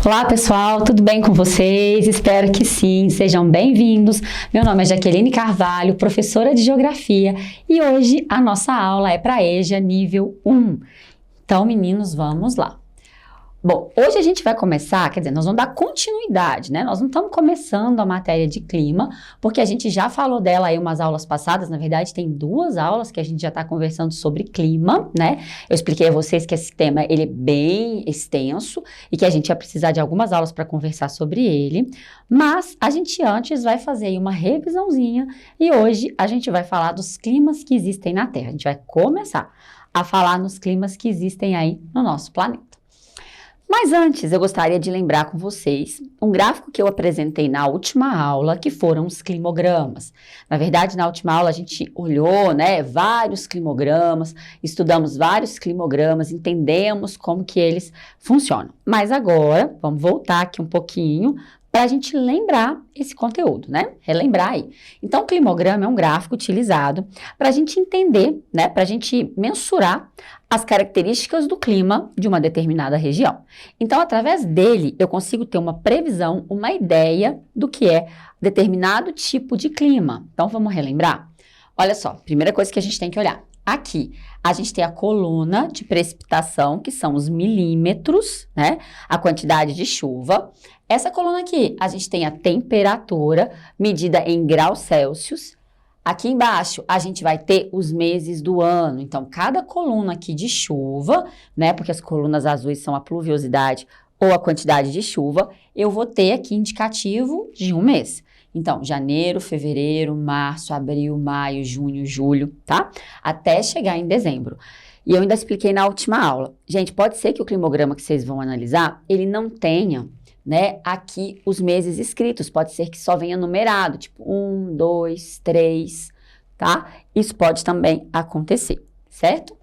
Olá pessoal, tudo bem com vocês? Espero que sim, sejam bem-vindos. Meu nome é Jaqueline Carvalho, professora de Geografia, e hoje a nossa aula é para EJA nível 1. Então, meninos, vamos lá. Bom, hoje a gente vai começar, quer dizer, nós vamos dar continuidade, né? Nós não estamos começando a matéria de clima, porque a gente já falou dela aí umas aulas passadas, na verdade tem 2 aulas que a gente já está conversando sobre clima, né? Eu expliquei a vocês que esse tema, ele é bem extenso e que a gente ia precisar de algumas aulas para conversar sobre ele, mas a gente antes vai fazer aí uma revisãozinha e hoje a gente vai falar dos climas que existem na Terra. A gente vai começar a falar nos climas que existem aí no nosso planeta. Mas antes, eu gostaria de lembrar com vocês um gráfico que eu apresentei na última aula, que foram os climogramas. Na verdade, na última aula a gente olhou, né, vários climogramas, estudamos vários climogramas, entendemos como que eles funcionam. Mas agora, vamos voltar aqui um pouquinho para a gente lembrar esse conteúdo, né? Relembrar aí. Então, o climograma é um gráfico utilizado para a gente entender, né? Para a gente mensurar as características do clima de uma determinada região. Então, através dele, eu consigo ter uma previsão, uma ideia do que é determinado tipo de clima. Então, vamos relembrar? Olha só, primeira coisa que a gente tem que olhar. Aqui, a gente tem a coluna de precipitação, que são os milímetros, né? A quantidade de chuva. Essa coluna aqui, a gente tem a temperatura medida em graus Celsius. Aqui embaixo, a gente vai ter os meses do ano. Então, cada coluna aqui de chuva, né? Porque as colunas azuis são a pluviosidade ou a quantidade de chuva, eu vou ter aqui indicativo de um mês. Então, janeiro, fevereiro, março, abril, maio, junho, julho, tá? Até chegar em dezembro. E eu ainda expliquei na última aula. Gente, pode ser que o climograma que vocês vão analisar, ele não tenha, né, aqui os meses escritos. Pode ser que só venha numerado, tipo 1, 2, 3, tá? Isso pode também acontecer, certo?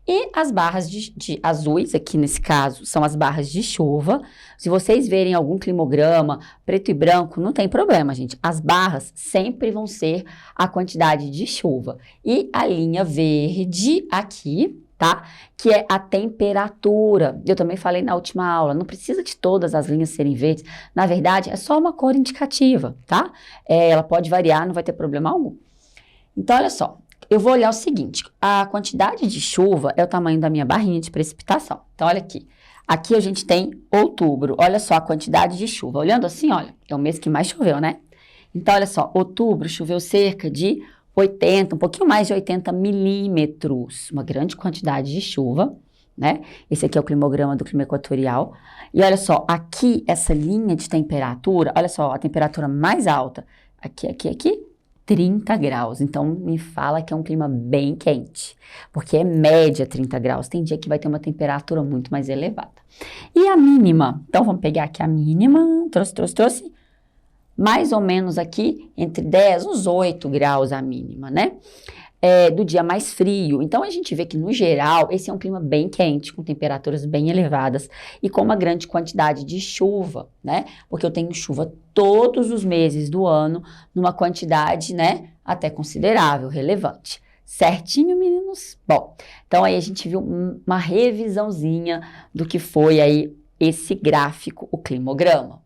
E as barras de azuis, aqui nesse caso, são as barras de chuva. Se vocês verem algum climograma preto e branco, não tem problema, gente. As barras sempre vão ser a quantidade de chuva. E a linha verde aqui, tá? Que é a temperatura. Eu também falei na última aula, não precisa de todas as linhas serem verdes. Na verdade, é só uma cor indicativa, tá? Ela pode variar, não vai ter problema algum. Então, olha só. Eu vou olhar o seguinte, a quantidade de chuva é o tamanho da minha barrinha de precipitação. Então, olha aqui. Aqui a gente tem outubro. Olha só a quantidade de chuva. Olhando assim, olha, é o mês que mais choveu, né? Então, olha só, outubro choveu cerca de 80, um pouquinho mais de 80 milímetros. Uma grande quantidade de chuva, né? Esse aqui é o climograma do clima equatorial. E olha só, aqui essa linha de temperatura, olha só, a temperatura mais alta. Aqui. 30 graus, então me fala que é um clima bem quente, porque é média 30 graus, tem dia que vai ter uma temperatura muito mais elevada. E a mínima? Então vamos pegar aqui a mínima, trouxe, mais ou menos aqui entre 10, uns 8 graus a mínima, né? Do dia mais frio. Então, a gente vê que, no geral, esse é um clima bem quente, com temperaturas bem elevadas e com uma grande quantidade de chuva, né? Porque eu tenho chuva todos os meses do ano, numa quantidade, né, até considerável, relevante. Certinho, meninos? Bom, então aí a gente viu uma revisãozinha do que foi aí esse gráfico, o climograma.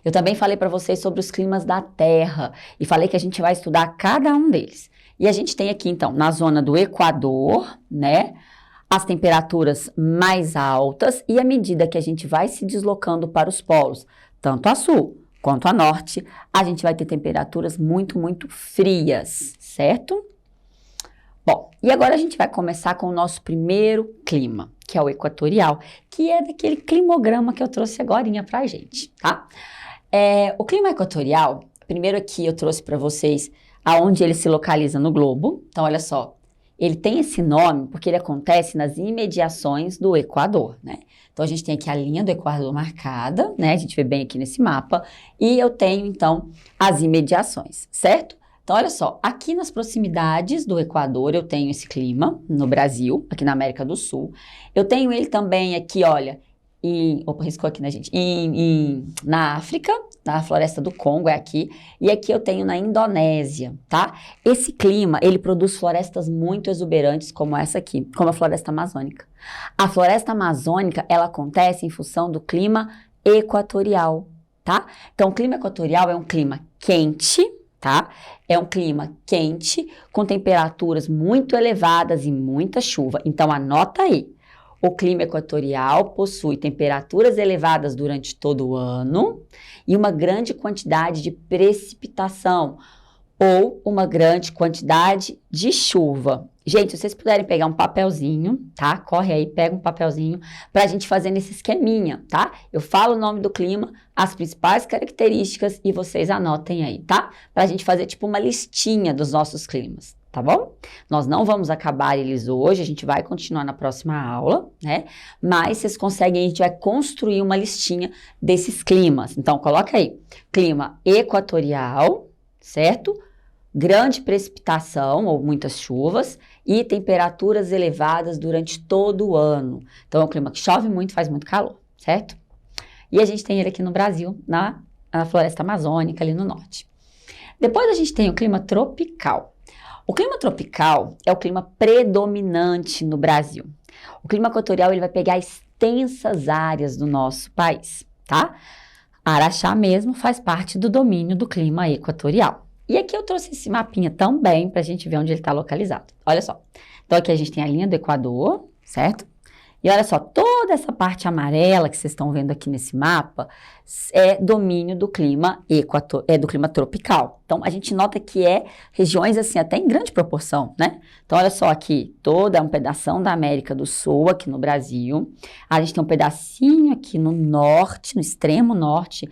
Eu também falei para vocês sobre os climas da Terra e falei que a gente vai estudar cada um deles. E a gente tem aqui, então, na zona do Equador, né, as temperaturas mais altas e à medida que a gente vai se deslocando para os polos, tanto a sul quanto a norte, a gente vai ter temperaturas muito, muito frias, certo? Bom, e agora a gente vai começar com o nosso primeiro clima, que é o equatorial, que é daquele climograma que eu trouxe agorinha pra gente, tá? O clima equatorial, primeiro aqui eu trouxe para vocês aonde ele se localiza no globo. Então, olha só, ele tem esse nome porque ele acontece nas imediações do Equador, né? Então, a gente tem aqui a linha do Equador marcada, né? A gente vê bem aqui nesse mapa. E eu tenho, então, as imediações, certo? Então, olha só, aqui nas proximidades do Equador eu tenho esse clima, no Brasil, aqui na América do Sul. Eu tenho ele também aqui, olha, riscou aqui, né, gente? Na África, na floresta do Congo, é aqui. E aqui eu tenho na Indonésia, tá? Esse clima, ele produz florestas muito exuberantes, como essa aqui, como a floresta amazônica. A floresta amazônica, ela acontece em função do clima equatorial, tá? Então, o clima equatorial é um clima quente, tá? É um clima quente, com temperaturas muito elevadas e muita chuva. Então, anota aí. O clima equatorial possui temperaturas elevadas durante todo o ano e uma grande quantidade de precipitação ou uma grande quantidade de chuva. Gente, se vocês puderem pegar um papelzinho, tá? Corre aí, pega um papelzinho pra gente fazer nesse esqueminha, tá? Eu falo o nome do clima, as principais características e vocês anotem aí, tá? Pra gente fazer tipo uma listinha dos nossos climas, tá bom? Nós não vamos acabar eles hoje, a gente vai continuar na próxima aula, né? Mas vocês conseguem, a gente vai construir uma listinha desses climas. Então, coloca aí, clima equatorial, certo? Grande precipitação ou muitas chuvas e temperaturas elevadas durante todo o ano. Então, é um clima que chove muito, faz muito calor, certo? E a gente tem ele aqui no Brasil, na floresta amazônica, ali no norte. Depois a gente tem o clima tropical. O clima tropical é o clima predominante no Brasil. O clima equatorial ele vai pegar extensas áreas do nosso país, tá? Araxá mesmo faz parte do domínio do clima equatorial. E aqui eu trouxe esse mapinha também para a gente ver onde ele está localizado. Olha só. Então aqui a gente tem a linha do Equador, certo? E olha só, toda essa parte amarela que vocês estão vendo aqui nesse mapa é domínio do clima do clima tropical. Então a gente nota que é regiões assim até em grande proporção, né? Então olha só aqui, toda um pedação da América do Sul aqui no Brasil. A gente tem um pedacinho aqui no norte, no extremo norte,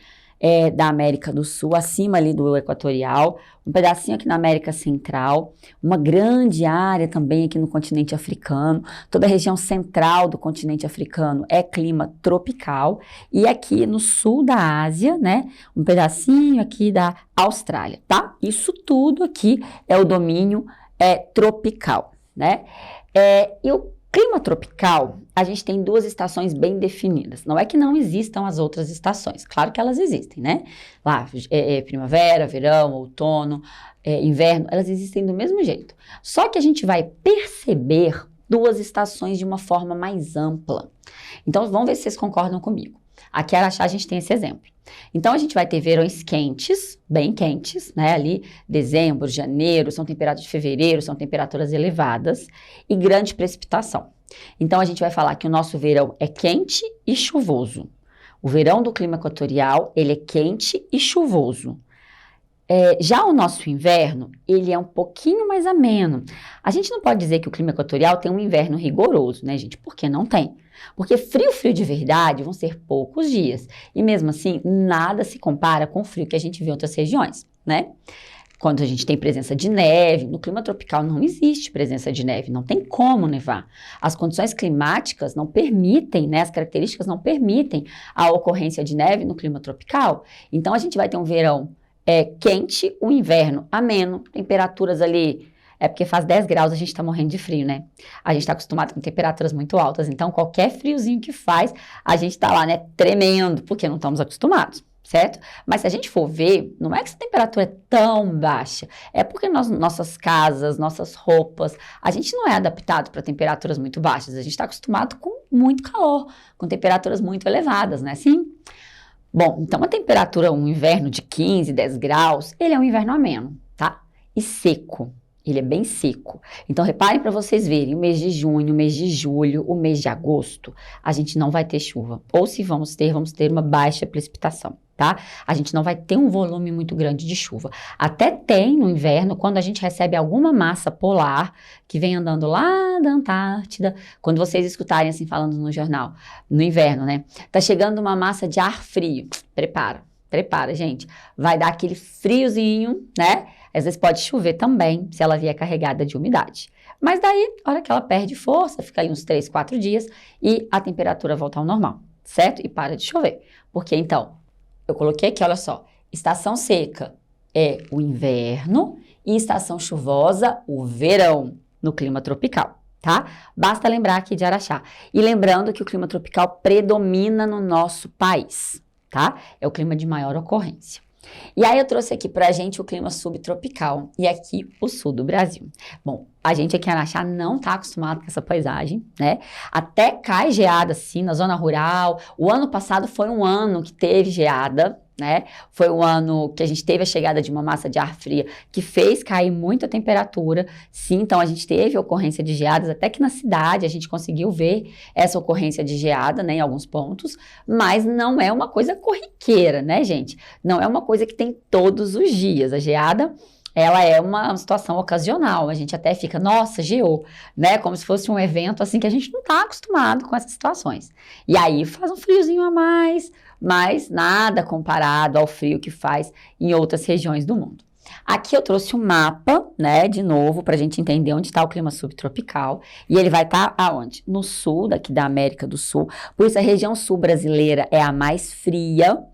da América do Sul, acima ali do equatorial, um pedacinho aqui na América Central, uma grande área também aqui no continente africano, toda a região central do continente africano é clima tropical, e aqui no sul da Ásia, né, um pedacinho aqui da Austrália, tá? Isso tudo aqui é o domínio tropical, né? E o clima tropical, a gente tem duas estações bem definidas. Não é que não existam as outras estações, claro que elas existem, né? Lá, primavera, verão, outono, inverno, elas existem do mesmo jeito. Só que a gente vai perceber duas estações de uma forma mais ampla. Então, vamos ver se vocês concordam comigo. Aqui em Araxá a gente tem esse exemplo. Então, a gente vai ter verões quentes, bem quentes, né? Ali, dezembro, janeiro, são temperaturas de fevereiro, são temperaturas elevadas e grande precipitação. Então, a gente vai falar que o nosso verão é quente e chuvoso. O verão do clima equatorial, ele é quente e chuvoso. Já o nosso inverno, ele é um pouquinho mais ameno. A gente não pode dizer que o clima equatorial tem um inverno rigoroso, né, gente? Porque não tem. Porque frio de verdade vão ser poucos dias. E mesmo assim, nada se compara com o frio que a gente vê em outras regiões, né? Quando a gente tem presença de neve, no clima tropical não existe presença de neve, não tem como nevar. As condições climáticas não permitem, né? As características não permitem a ocorrência de neve no clima tropical. Então, a gente vai ter um verão quente, um inverno ameno, temperaturas ali, porque faz 10 graus a gente tá morrendo de frio, né? A gente tá acostumado com temperaturas muito altas, então qualquer friozinho que faz, a gente tá lá, né, tremendo, porque não estamos acostumados, certo? Mas se a gente for ver, não é que essa temperatura é tão baixa, é porque nossas casas, nossas roupas, a gente não é adaptado para temperaturas muito baixas, a gente tá acostumado com muito calor, com temperaturas muito elevadas, né? Assim? Bom, então a temperatura, um inverno de 15, 10 graus, ele é um inverno ameno, tá? E seco, ele é bem seco. Então reparem para vocês verem, o mês de junho, o mês de julho, o mês de agosto, a gente não vai ter chuva. Ou se vamos ter uma baixa precipitação, tá? A gente não vai ter um volume muito grande de chuva. Até tem no inverno, quando a gente recebe alguma massa polar que vem andando lá da Antártida, quando vocês escutarem assim falando no jornal, no inverno, né? Tá chegando uma massa de ar frio. Prepara, gente. Vai dar aquele friozinho, né? Às vezes pode chover também, se ela vier carregada de umidade. Mas daí, a hora que ela perde força, fica ali uns 3, 4 dias e a temperatura volta ao normal, certo? E para de chover. Porque então, eu coloquei aqui, olha só, estação seca é o inverno e estação chuvosa o verão no clima tropical, tá? Basta lembrar aqui de Araxá. E lembrando que o clima tropical predomina no nosso país, tá? É o clima de maior ocorrência. E aí eu trouxe aqui pra gente o clima subtropical e aqui o sul do Brasil. Bom, a gente aqui em Araxá não tá acostumado com essa paisagem, né? Até cai geada assim na zona rural. O ano passado foi um ano que teve geada, né? Foi um ano que a gente teve a chegada de uma massa de ar fria que fez cair muito a temperatura. Sim, então a gente teve ocorrência de geadas, até que na cidade a gente conseguiu ver essa ocorrência de geada, né, em alguns pontos, mas não é uma coisa corriqueira, né, gente? Não é uma coisa que tem todos os dias. A geada, ela é uma situação ocasional. A gente até fica, nossa, geou, né? Como se fosse um evento assim que a gente não está acostumado com essas situações. E aí faz um friozinho a mais, mas nada comparado ao frio que faz em outras regiões do mundo. Aqui eu trouxe um mapa, né, de novo, para a gente entender onde está o clima subtropical. E ele vai estar aonde? No sul, daqui da América do Sul. Por isso a região sul brasileira é a mais fria.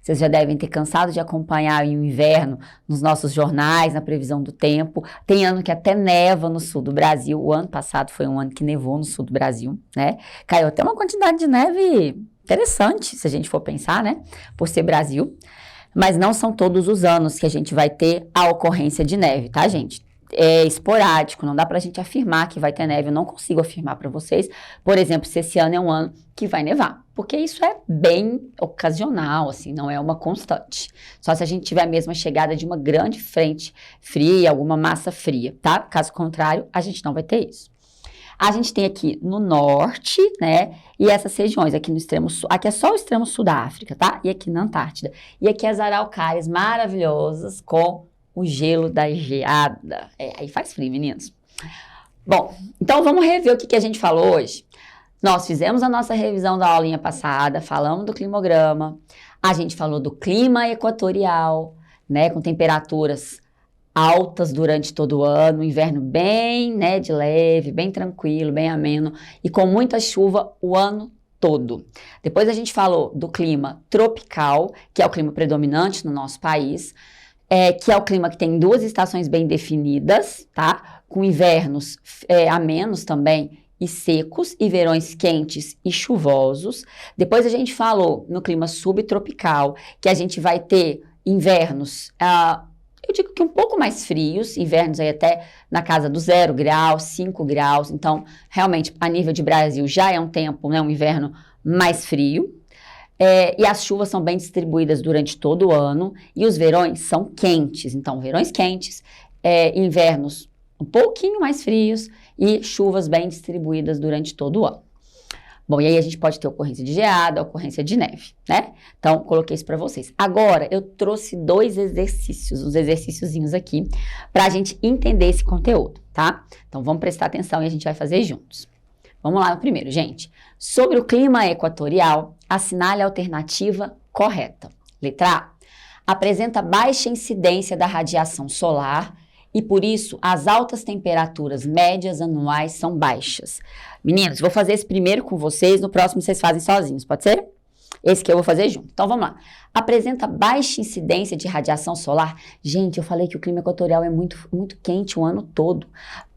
Vocês já devem ter cansado de acompanhar o inverno nos nossos jornais, na previsão do tempo. Tem ano que até neva no sul do Brasil. O ano passado foi um ano que nevou no sul do Brasil, né? Caiu até uma quantidade de neve interessante, se a gente for pensar, né? Por ser Brasil. Mas não são todos os anos que a gente vai ter a ocorrência de neve, tá, gente? É esporádico, não dá pra gente afirmar que vai ter neve, eu não consigo afirmar pra vocês, por exemplo, se esse ano é um ano que vai nevar, porque isso é bem ocasional, assim, não é uma constante. Só se a gente tiver mesmo a chegada de uma grande frente fria, alguma massa fria, tá? Caso contrário, a gente não vai ter isso. A gente tem aqui no norte, né, e essas regiões aqui no extremo sul, aqui é só o extremo sul da África, tá? E aqui na Antártida. E aqui as araucárias maravilhosas com o gelo da geada. Aí faz frio, meninos. Bom, então vamos rever o que a gente falou hoje. Nós fizemos a nossa revisão da aulinha passada, falamos do climograma, a gente falou do clima equatorial, né, com temperaturas altas durante todo o ano, inverno bem, né, de leve, bem tranquilo, bem ameno e com muita chuva o ano todo. Depois a gente falou do clima tropical, que é o clima predominante no nosso país, que é o clima que tem duas estações bem definidas, tá? Com invernos amenos também e secos, e verões quentes e chuvosos. Depois a gente falou no clima subtropical, que a gente vai ter invernos, eu digo que um pouco mais frios, invernos aí até na casa do 0 graus, 5 graus. Então, realmente, a nível de Brasil, já é um tempo, né, um inverno mais frio. E as chuvas são bem distribuídas durante todo o ano. E os verões são quentes. Então, verões quentes, invernos um pouquinho mais frios e chuvas bem distribuídas durante todo o ano. Bom, e aí a gente pode ter ocorrência de geada, ocorrência de neve, né? Então, coloquei isso para vocês. Agora, eu trouxe dois exercícios, uns exercíciozinhos aqui, para a gente entender esse conteúdo, tá? Então, vamos prestar atenção e a gente vai fazer juntos. Vamos lá no primeiro, gente. Sobre o clima equatorial, assinale a alternativa correta. Letra A. Apresenta baixa incidência da radiação solar e, por isso, as altas temperaturas médias anuais são baixas. Meninos, vou fazer esse primeiro com vocês, no próximo vocês fazem sozinhos, pode ser? Esse que eu vou fazer junto. Então, vamos lá. Apresenta baixa incidência de radiação solar. Gente, eu falei que o clima equatorial é muito quente o ano todo.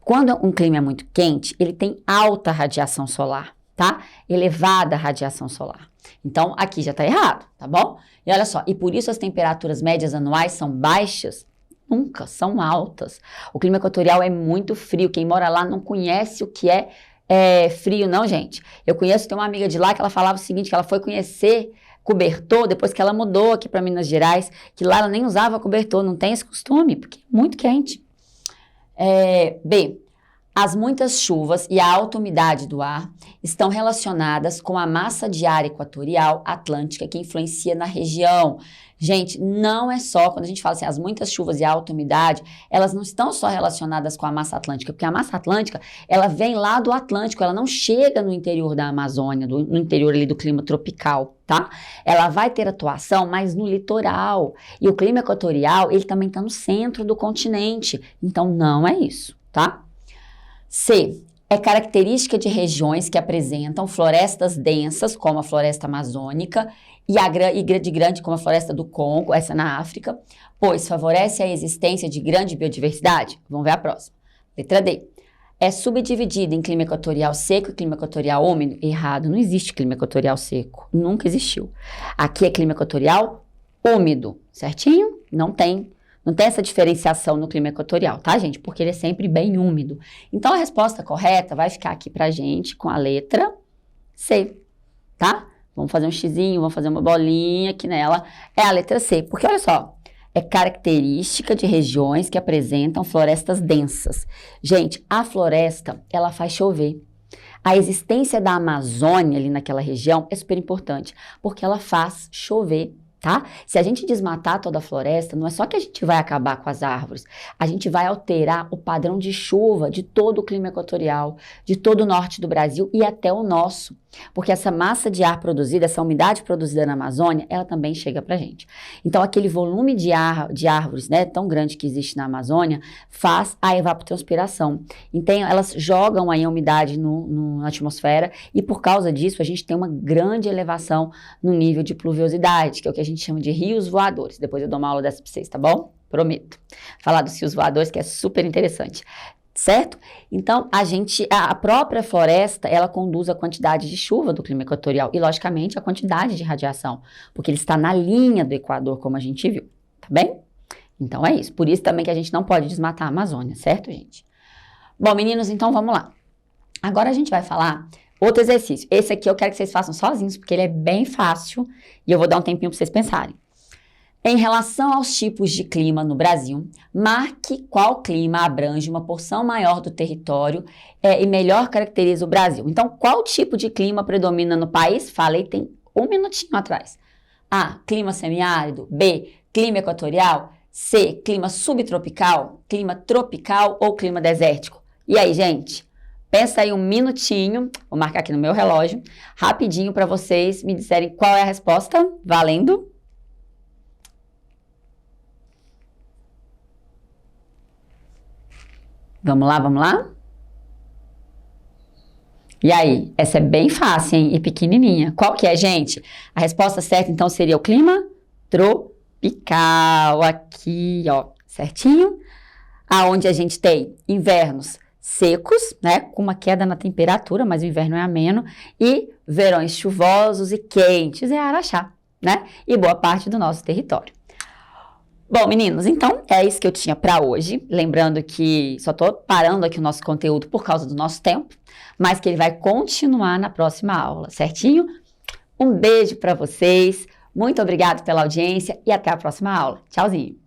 Quando um clima é muito quente, ele tem alta radiação solar, tá? Elevada radiação solar. Então, aqui já tá errado, tá bom? E olha só, e por isso as temperaturas médias anuais são baixas? Nunca, são altas. O clima equatorial é muito frio. Quem mora lá não conhece o que é frio, não, gente. Eu conheço, tem uma amiga de lá que ela falava o seguinte, que ela foi conhecer cobertor depois que ela mudou aqui para Minas Gerais, que lá ela nem usava cobertor, não tem esse costume, porque é muito quente. B. As muitas chuvas e a alta umidade do ar estão relacionadas com a massa de ar equatorial atlântica que influencia na região. Gente, não é só, quando a gente fala assim, as muitas chuvas e a alta umidade, elas não estão só relacionadas com a massa atlântica, porque a massa atlântica, ela vem lá do Atlântico, ela não chega no interior da Amazônia, no interior ali do clima tropical, tá? Ela vai ter atuação, mas no litoral. E o clima equatorial, ele também está no centro do continente. Então, não é isso, tá? C. É característica de regiões que apresentam florestas densas, como a floresta amazônica, e de grande, como a floresta do Congo, essa na África, pois favorece a existência de grande biodiversidade. Vamos ver a próxima. Letra D. É subdividida em clima equatorial seco e clima equatorial úmido? Errado, não existe clima equatorial seco, nunca existiu. Aqui é clima equatorial úmido, certinho? Não tem essa diferenciação no clima equatorial, tá, gente? Porque ele é sempre bem úmido. Então, a resposta correta vai ficar aqui pra gente com a letra C, tá? Vamos fazer um xizinho, vamos fazer uma bolinha aqui nela. É a letra C, porque olha só, é característica de regiões que apresentam florestas densas. Gente, a floresta, ela faz chover. A existência da Amazônia ali naquela região é super importante, porque ela faz chover. Tá? Se a gente desmatar toda a floresta, não é só que a gente vai acabar com as árvores, a gente vai alterar o padrão de chuva de todo o clima equatorial, de todo o norte do Brasil e até o nosso. Porque essa massa de ar produzida, essa umidade produzida na Amazônia, ela também chega pra gente. Então, aquele volume de árvores, né, tão grande que existe na Amazônia, faz a evapotranspiração. Então, elas jogam aí a umidade na atmosfera e por causa disso, a gente tem uma grande elevação no nível de pluviosidade, que é o que a gente chama de rios voadores. Depois eu dou uma aula dessa pra vocês, tá bom? Prometo. Falar dos rios voadores, que é super interessante. Certo? Então, a própria floresta, ela conduz a quantidade de chuva do clima equatorial e, logicamente, a quantidade de radiação, porque ele está na linha do Equador, como a gente viu, tá bem? Então, é isso. Por isso também que a gente não pode desmatar a Amazônia, certo, gente? Bom, meninos, então vamos lá. Agora a gente vai falar outro exercício. Esse aqui eu quero que vocês façam sozinhos, porque ele é bem fácil e eu vou dar um tempinho para vocês pensarem. Em relação aos tipos de clima no Brasil, marque qual clima abrange uma porção maior do território e melhor caracteriza o Brasil. Então, qual tipo de clima predomina no país? Falei tem um minutinho atrás. A, clima semiárido. B, clima equatorial. C, clima subtropical. Clima tropical ou clima desértico. E aí, gente? Pensa aí um minutinho, vou marcar aqui no meu relógio, rapidinho para vocês me disserem qual é a resposta. Valendo! Vamos lá, vamos lá? E aí, essa é bem fácil, hein? E pequenininha. Qual que é, gente? A resposta certa, então, seria o clima tropical. Aqui, ó, certinho. Aonde a gente tem invernos secos, né? Com uma queda na temperatura, mas o inverno é ameno. E verões chuvosos e quentes, é Araxá, né? E boa parte do nosso território. Bom, meninos, então é isso que eu tinha para hoje. Lembrando que só estou parando aqui o nosso conteúdo por causa do nosso tempo, mas que ele vai continuar na próxima aula, certinho? Um beijo para vocês, muito obrigado pela audiência e até a próxima aula. Tchauzinho!